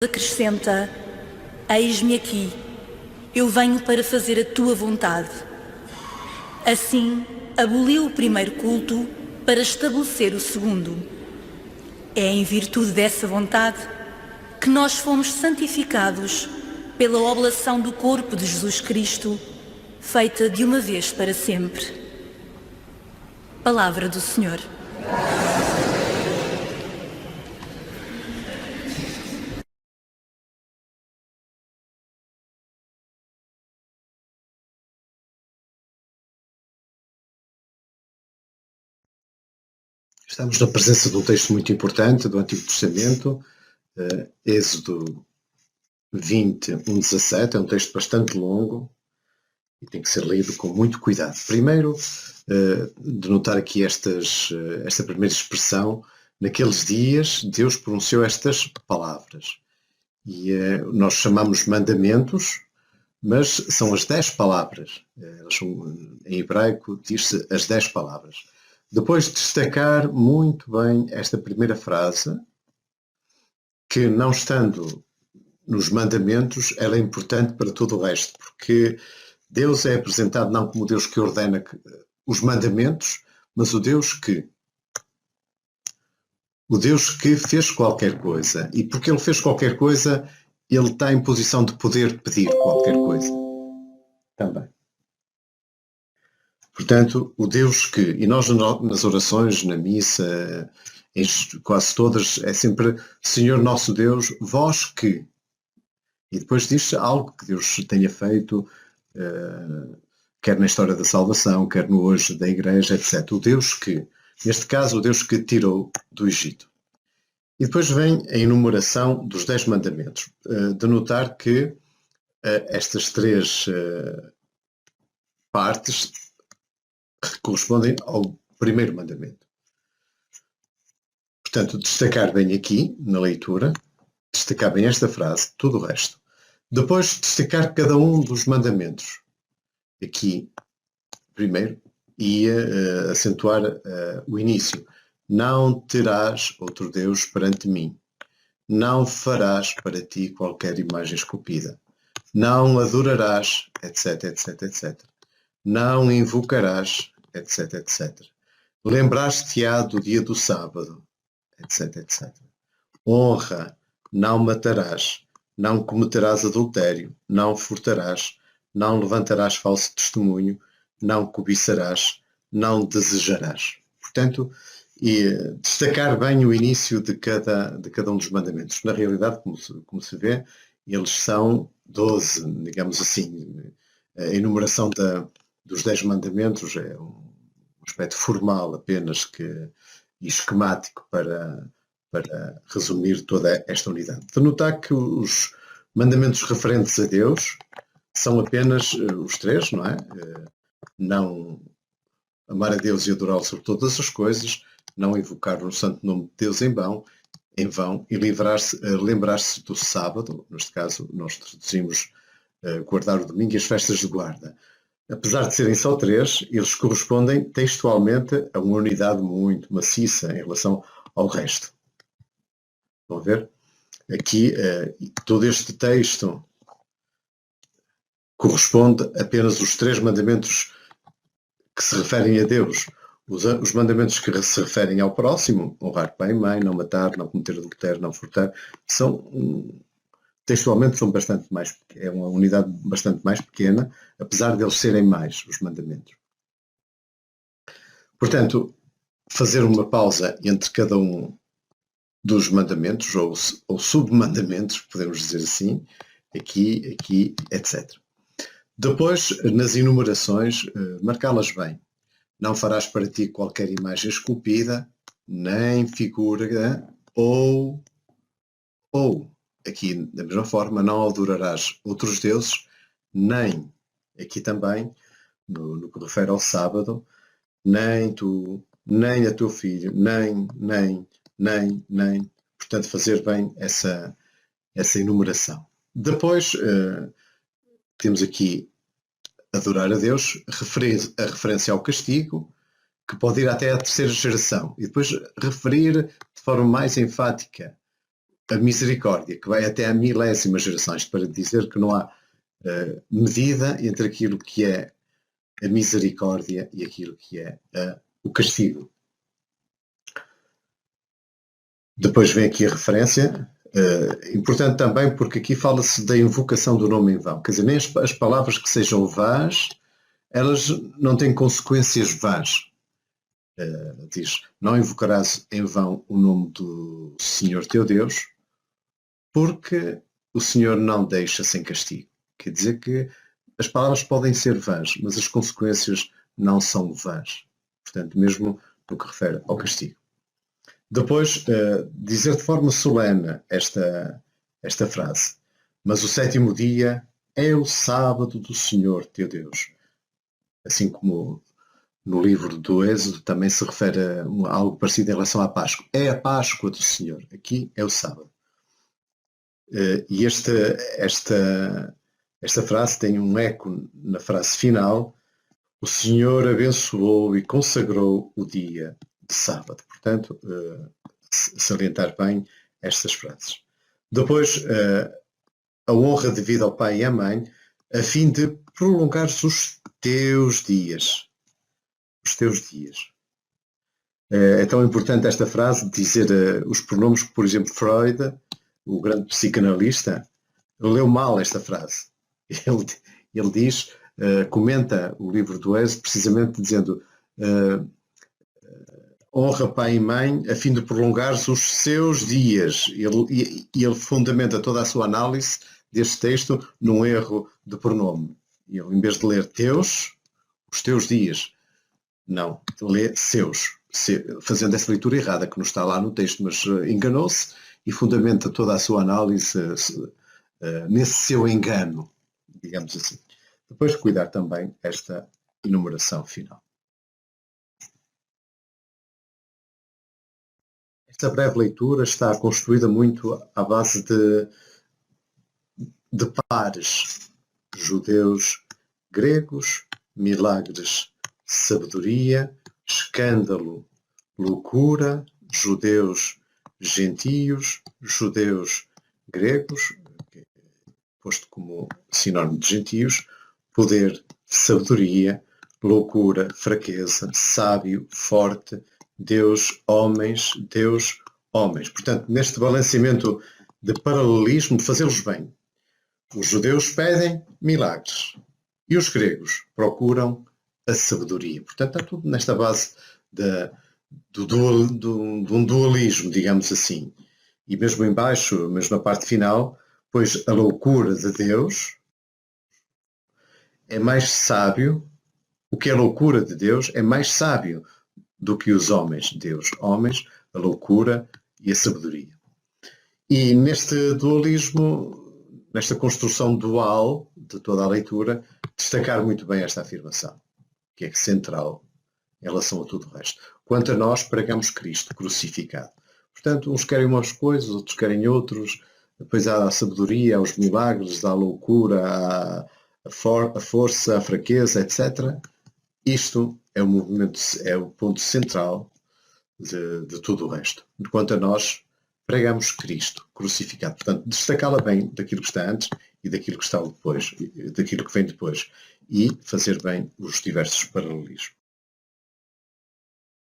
Acrescenta: eis-me aqui, eu venho para fazer a tua vontade. Assim, aboliu o primeiro culto para estabelecer o segundo. É em virtude dessa vontade que nós fomos santificados pela oblação do corpo de Jesus Cristo, feita de uma vez para sempre. Palavra do Senhor. Estamos na presença de um texto muito importante do Antigo Testamento, Êxodo 20, 1:17, é um texto bastante longo e tem que ser lido com muito cuidado. Primeiro, de notar aqui esta primeira expressão: naqueles dias Deus pronunciou estas palavras. E nós chamamos mandamentos, mas são as 10 palavras. Em hebraico diz-se as 10 palavras. Depois de destacar muito bem esta primeira frase, que não estando nos mandamentos, ela é importante para todo o resto, porque Deus é apresentado não como o Deus que ordena os mandamentos, mas o Deus que fez qualquer coisa. E porque ele fez qualquer coisa, ele está em posição de poder pedir qualquer coisa também. Portanto, o Deus que, e nós nas orações, na missa, em quase todas, é sempre Senhor nosso Deus, vós que. E depois diz algo que Deus tenha feito, quer na história da salvação, quer no hoje da Igreja, etc. O Deus que, neste caso, o Deus que tirou do Egito. E depois vem a enumeração dos 10 mandamentos. De notar que estas 3 partes correspondem ao primeiro mandamento. Portanto, destacar bem aqui, na leitura, destacar bem esta frase, tudo o resto. Depois, destacar cada um dos mandamentos. Aqui, primeiro, ia acentuar o início. Não terás outro Deus perante mim. Não farás para ti qualquer imagem esculpida. Não adorarás, etc, etc, etc. Não invocarás, etc, etc. Lembrar-te-á do dia do sábado, etc, etc. Honra, não matarás, não cometerás adultério, não furtarás, não levantarás falso testemunho, não cobiçarás, não desejarás. Portanto, destacar bem o início de cada um dos mandamentos. Na realidade, como se vê, eles são 12, digamos assim. A enumeração dos 10 mandamentos é um aspecto formal apenas e esquemático para resumir toda esta unidade. De notar que os mandamentos referentes a Deus são apenas os 3, não é? Não amar a Deus e adorá-lo sobre todas as coisas, não invocar o santo nome de Deus em vão, e lembrar-se do sábado. Neste caso, nós traduzimos guardar o domingo e as festas de guarda. Apesar de serem só 3, eles correspondem textualmente a uma unidade muito maciça em relação ao resto. Estão a ver? Aqui, todo este texto corresponde apenas aos 3 mandamentos que se referem a Deus. Os mandamentos que se referem ao próximo, honrar pai e mãe, não matar, não cometer adultério, não furtar, textualmente são é uma unidade bastante mais pequena, apesar de eles serem mais, os mandamentos. Portanto, fazer uma pausa entre cada um dos mandamentos, ou submandamentos, podemos dizer assim, aqui, etc. Depois, nas enumerações, marcá-las bem. Não farás para ti qualquer imagem esculpida, nem figura, ou, aqui da mesma forma, não adorarás outros deuses, nem, aqui também, no que refere ao sábado, nem tu, nem a teu filho, nem, portanto fazer bem essa enumeração. Depois temos aqui adorar a Deus, a referência ao castigo, que pode ir até à 3ª geração, e depois referir de forma mais enfática a misericórdia, que vai até a milésimas gerações, para dizer que não há medida entre aquilo que é a misericórdia e aquilo que é o castigo. Depois vem aqui a referência, importante também porque aqui fala-se da invocação do nome em vão. Quer dizer, nem as palavras que sejam vãs, elas não têm consequências vãs. Diz, não invocarás em vão o nome do Senhor teu Deus, porque o Senhor não deixa sem castigo. Quer dizer que as palavras podem ser vãs, mas as consequências não são vãs. Portanto, mesmo no que refere ao castigo. Depois, dizer de forma solene esta frase. Mas o sétimo dia é o sábado do Senhor teu Deus. Assim como no livro do Êxodo também se refere a algo parecido em relação à Páscoa. É a Páscoa do Senhor. Aqui é o sábado. E esta frase tem um eco na frase final. O Senhor abençoou e consagrou o dia de sábado. Portanto, salientar bem estas frases. Depois, a honra devida ao pai e à mãe, a fim de prolongares os teus dias. Os teus dias. É tão importante esta frase, dizer os pronomes que, por exemplo, Freud, o grande psicanalista, leu mal esta frase. Ele diz, comenta o livro do Êxodo precisamente dizendo honra pai e mãe a fim de prolongares os seus dias. Ele fundamenta toda a sua análise deste texto num erro de pronome. Ele, em vez de ler teus, os teus dias, não, lê seus, fazendo essa leitura errada que não está lá no texto, mas enganou-se e fundamenta toda a sua análise nesse seu engano, digamos assim. Depois cuidar também esta enumeração final. Esta breve leitura está construída muito à base de pares, judeus, gregos, milagres, sabedoria, escândalo, loucura, judeus, gentios, judeus, gregos, posto como sinónimo de gentios, poder, sabedoria, loucura, fraqueza, sábio, forte, Deus, homens, Deus, homens. Portanto, neste balanceamento de paralelismo, fazê-los bem. Os judeus pedem milagres e os gregos procuram a sabedoria. Portanto, está tudo nesta base de um dualismo, digamos assim. E mesmo em baixo, mesmo na parte final, pois a loucura de Deus é mais sábio, o que é loucura de Deus é mais sábio do que os homens. Deus, homens, a loucura e a sabedoria. E neste dualismo, nesta construção dual de toda a leitura, destacar muito bem esta afirmação, que é central em relação a tudo o resto. Quanto a nós, pregamos Cristo crucificado. Portanto, uns querem umas coisas, outros querem outros, depois há a sabedoria, há os milagres, há a loucura, há a força, a fraqueza, etc. Isto é o movimento, é o ponto central de tudo o resto. Quanto a nós, pregamos Cristo crucificado. Portanto, destacá-la bem daquilo que está antes e daquilo que está depois, daquilo que vem depois. E fazer bem os diversos paralelismos.